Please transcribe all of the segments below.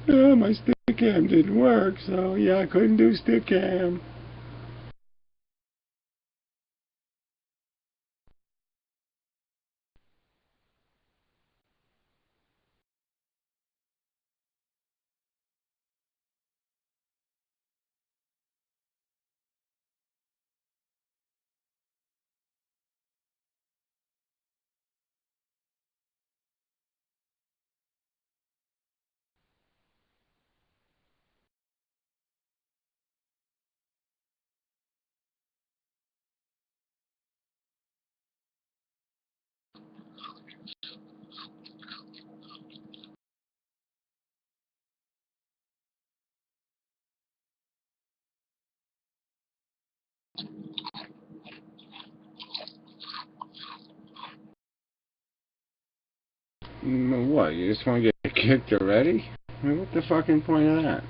My Stickam didn't work, so yeah, I couldn't do Stickam. What, you just want to get kicked already? I mean, what the fucking point of that?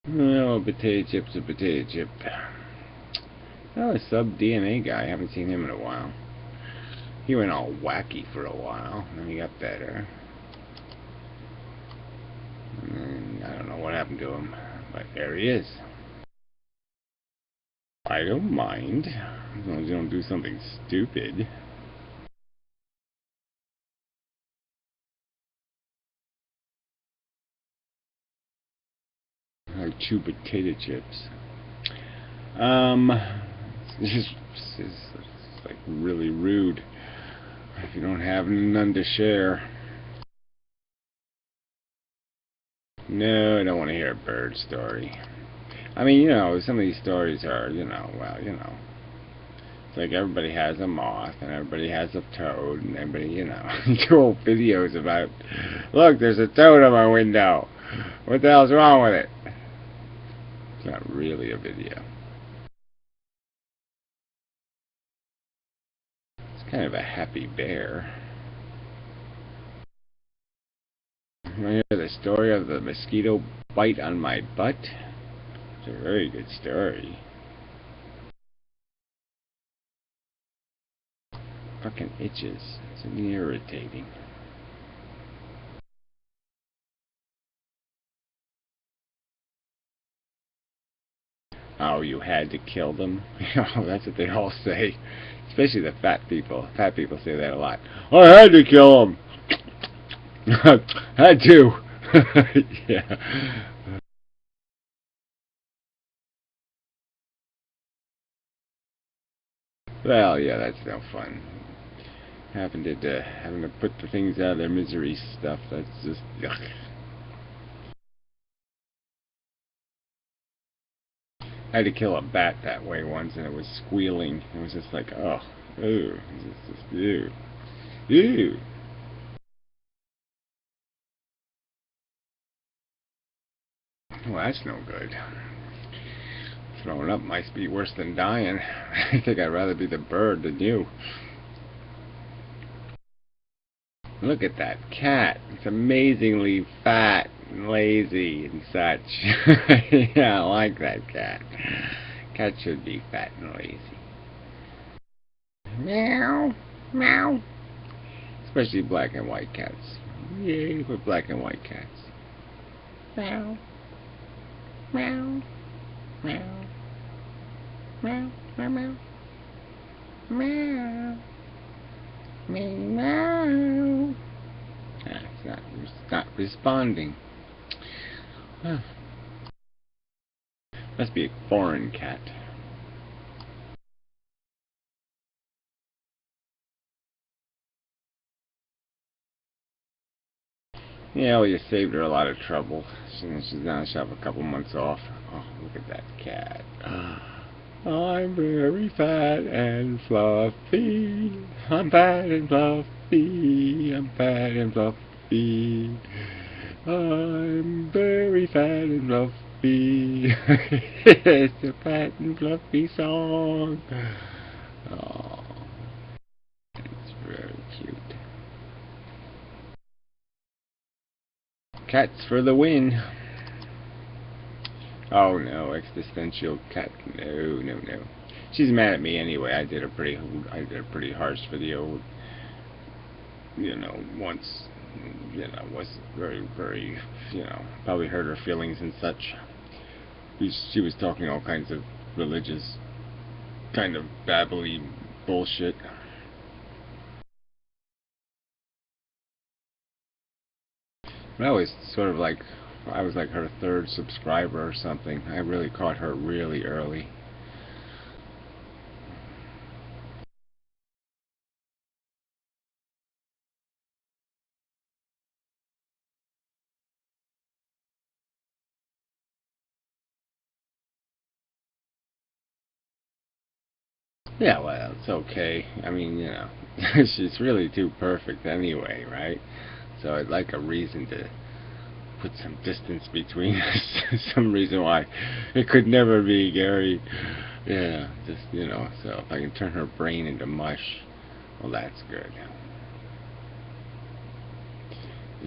No, potato chip's a potato chip. Oh, a sub-DNA guy. I haven't seen him in a while. He went all wacky for a while, and then he got better. And I don't know what happened to him, but there he is. I don't mind, as long as you don't do something stupid. I chew potato chips. This is like really rude if you don't have none to share. No, I don't want to hear a bird story. I mean, some of these stories are, well, it's like everybody has a moth and everybody has a toad and everybody, do old videos about, look, there's a toad on my window. What the hell's wrong with it? It's not really a video. It's kind of a happy bear. You want to hear the story of the mosquito bite on my butt? It's a very good story. Fucking itches. It's irritating. Oh, you had to kill them? That's what they all say. Especially the fat people. Fat people say that a lot. I had to kill them. Had to. Yeah. Well, yeah, that's no fun. Having to put the things out of their misery stuff. That's just yuck. I had to kill a bat that way once, and it was squealing. It was just like, oh, ew, just ew, ew. Well, that's no good. Throwing up might be worse than dying. I think I'd rather be the bird than you. Look at that cat. It's amazingly fat and lazy and such. Yeah, I like that cat. Cats should be fat and lazy. Meow, meow. Especially black and white cats. Yay for black and white cats. Meow, meow, meow, meow, meow, meow, meow, meow. It's not responding. Huh. Must be a foreign cat. Yeah, well, you saved her a lot of trouble. She's now she'll have a couple months off. Oh, look at that cat. I'm very fat and fluffy. I'm fat and fluffy. I'm fat and fluffy. I'm very fat and fluffy. fluffy. It's a fat and fluffy song. Oh, it's very cute. Cats for the win. Oh no, existential cat. No, no, no. She's mad at me anyway. I did a pretty harsh video. You know, once. You know, was very. You know, probably hurt her feelings and such. She was talking all kinds of religious, kind of babbly bullshit. But I was sort of like, I was like her third subscriber or something. I really caught her really early. Yeah, well, it's okay. I mean, you know, she's really too perfect anyway, right? So I'd like a reason to put some distance between us. Some reason why it could never be Gary. Yeah, just, you know, so if I can turn her brain into mush, well, that's good.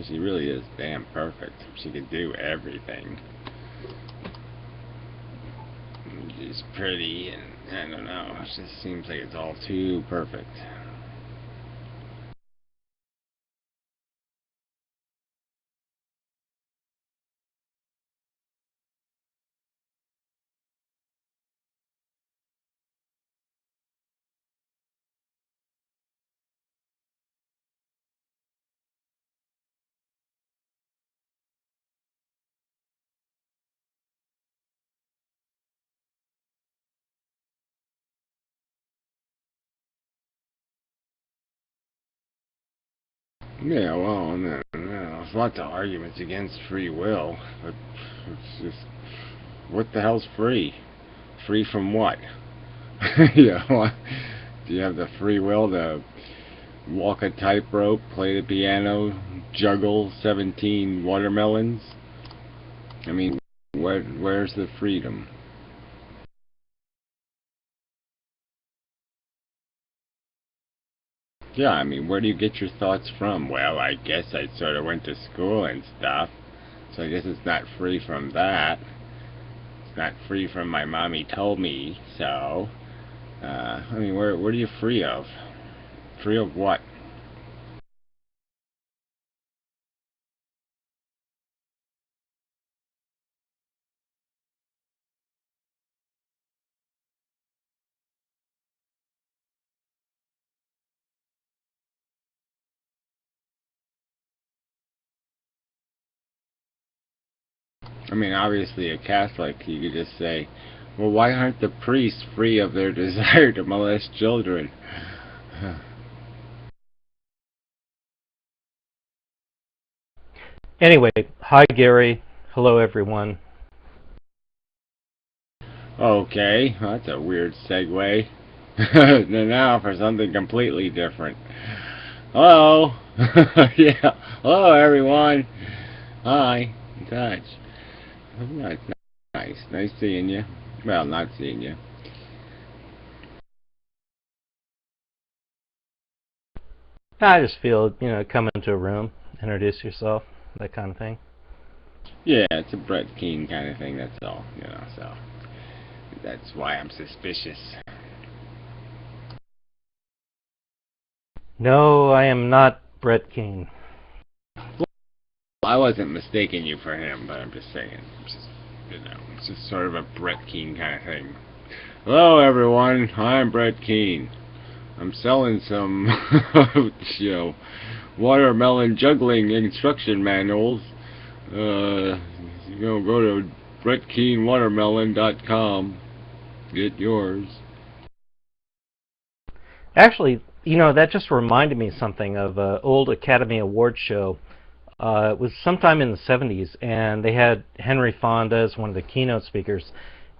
She really is damn perfect. She could do everything. She's pretty, and I don't know, it just seems like it's all too perfect. Yeah, well, no, there's lots of arguments against free will, but it's just, what the hell's free? Free from what? Yeah, well, do you have the free will to walk a tightrope, play the piano, juggle 17 watermelons? I mean, where's the freedom? Yeah, I mean, where do you get your thoughts from? Well, I guess I sort of went to school and stuff, so I guess it's not free from that. It's not free from my mommy told me so. I mean, what are you free of? Free of what? I mean, obviously, a Catholic, you could just say, well, why aren't the priests free of their desire to molest children? Anyway, hi Gary. Hello everyone. Okay, well, that's a weird segue. Now for something completely different. Hello. Yeah. Hello, everyone. Hi. In touch. Oh, it's nice. Nice seeing you. Well, not seeing you. I just feel, come into a room, introduce yourself, that kind of thing. Yeah, it's a Brett Keane kind of thing, that's all. So that's why I'm suspicious. No, I am not Brett Keane. Well, I wasn't mistaking you for him, but I'm just saying, it's just sort of a Brett Keane kind of thing. Hello, everyone. I'm Brett Keane. I'm selling some, watermelon juggling instruction manuals. Go to BrettKeaneWatermelon.com. Get yours. Actually, that just reminded me something of an old Academy Award show. It was sometime in the 70s, and they had Henry Fonda as one of the keynote speakers.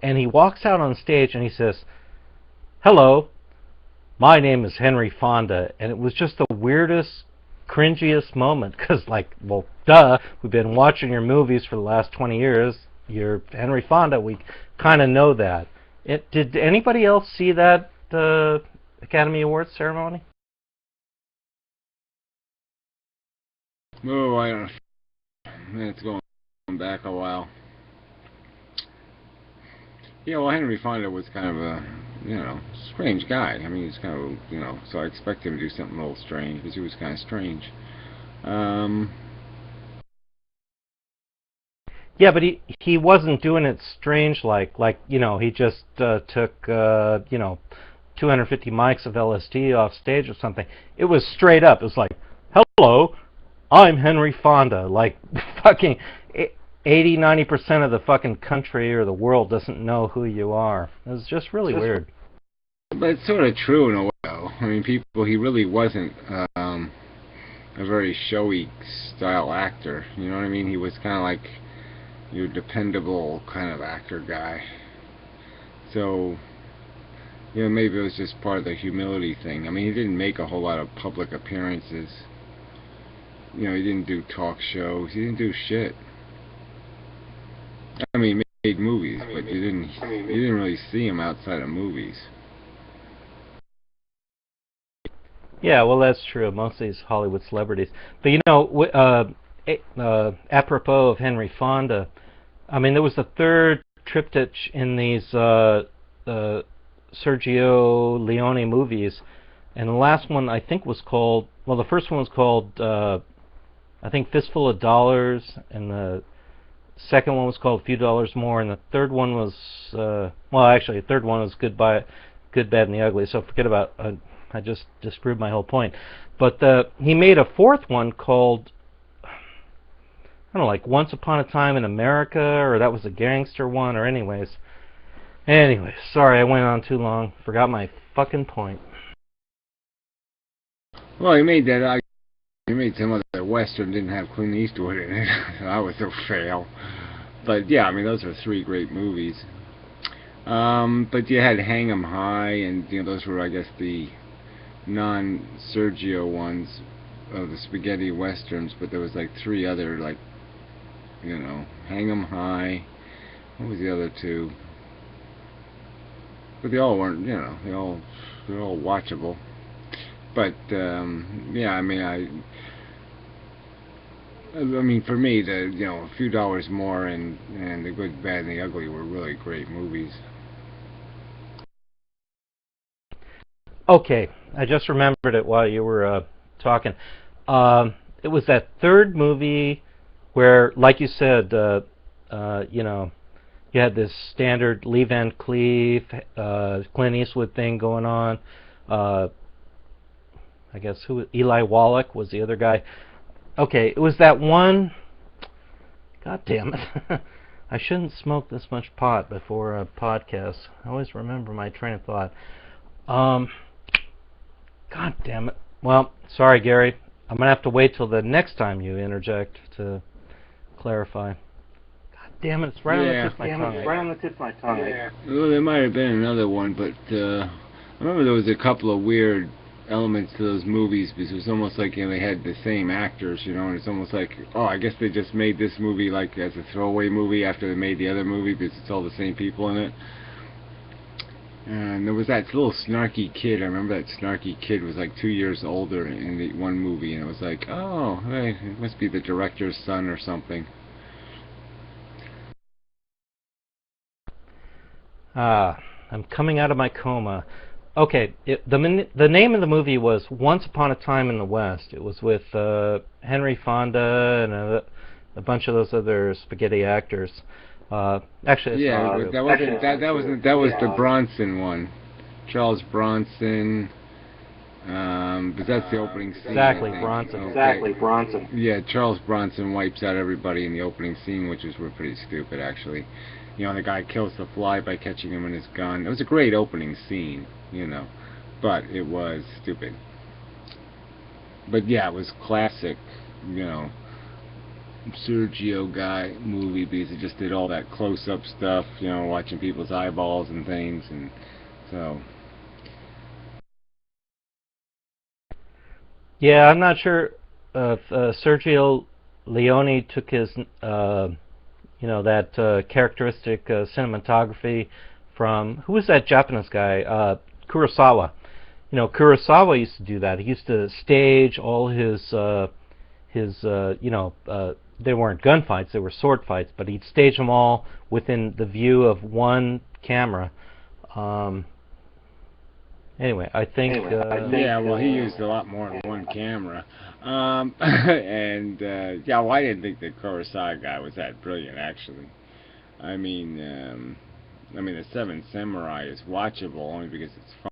And he walks out on stage and he says, "Hello, my name is Henry Fonda." And it was just the weirdest, cringiest moment, because, like, well, duh, we've been watching your movies for the last 20 years. you're Henry Fonda. We kind of know that. Did anybody else see that Academy Awards ceremony? Oh, I don't know. It's going back a while. Yeah, well, Henry Fonda was kind of a, strange guy. I mean, he's kind of, so I expected him to do something a little strange because he was kind of strange. Um, Yeah, but he wasn't doing it strange like he just took 250 mics of LSD off stage or something. It was straight up. It was like, hello, I'm Henry Fonda. Like fucking 80-90% of the fucking country or the world doesn't know who you are. It was just really weird. but it's sort of true in a way, though. I mean, he really wasn't a very showy style actor. You know what I mean? He was kind of like your dependable kind of actor guy. So, maybe it was just part of the humility thing. I mean, he didn't make a whole lot of public appearances. He didn't do talk shows. He didn't do shit. I mean, he made movies, but you didn't really see him outside of movies. Yeah, well, that's true. Most of these Hollywood celebrities. But apropos of Henry Fonda, I mean, there was the third triptych in these Sergio Leone movies, and the last one I think was called. Well, the first one was called I think Fistful of Dollars, and the second one was called A Few Dollars More, and the third one was well, actually, the third one was Good, Bad, and the Ugly. So forget about. I just disproved my whole point. But he made a fourth one called, I don't know, like Once Upon a Time in America, or that was a gangster one, or anyways, sorry, I went on too long. Forgot my fucking point. Well, he made that. He made some other western, didn't have Clint Eastwood in it. So that was a fail. But yeah, I mean, those are three great movies. But you had Hang 'em High, and those were, I guess, the non-Sergio ones of the spaghetti westerns. But there was like three other, like, Hang 'em High. What was the other two? But they all weren't, they're all watchable. But yeah, I mean, for me, A Few Dollars More and The Good, Bad, and the Ugly were really great movies. Okay, I just remembered it while you were talking. It was that third movie where, like you said, you had this standard Lee Van Cleef, Clint Eastwood thing going on. I guess Eli Wallach was the other guy. Okay, it was that one. God damn it. I shouldn't smoke this much pot before a podcast. I always remember my train of thought. God damn it. Well, sorry, Gary. I'm going to have to wait till the next time you interject to clarify. God damn it, it's right on the tip of my tongue. It's right on the tip of my tongue. Yeah. Well, there might have been another one, but I remember there was a couple of weird elements to those movies because it was almost like they had the same actors, and it's almost like, oh, I guess they just made this movie like as a throwaway movie after they made the other movie because it's all the same people in it. And there was that little snarky kid. I remember that snarky kid was like 2 years older in the one movie, and it was like, oh, hey, it must be the director's son or something. I'm coming out of my coma. Okay, the name of the movie was Once Upon a Time in the West. It was with Henry Fonda and a bunch of those other spaghetti actors. Actually, yeah, that was the Bronson one, Charles Bronson. But that's the opening scene. Exactly, Bronson. Okay. Exactly, Bronson. Yeah, Charles Bronson wipes out everybody in the opening scene, which was pretty stupid, actually. The guy kills the fly by catching him in his gun. It was a great opening scene, but it was stupid. But yeah, it was classic, Sergio guy movie because it just did all that close-up stuff, watching people's eyeballs and things, and so. Yeah, I'm not sure if Sergio Leone took his, You know, that characteristic cinematography from, who was that Japanese guy? Kurosawa. You know, Kurosawa used to do that. He used to stage all his they weren't gunfights, they were sword fights, but he'd stage them all within the view of one camera. Anyway, I think... yeah, well, he used a lot more than one camera. And, yeah, well, I didn't think the Kurosawa guy was that brilliant, actually. I mean, The Seven Samurai is watchable only because it's fun.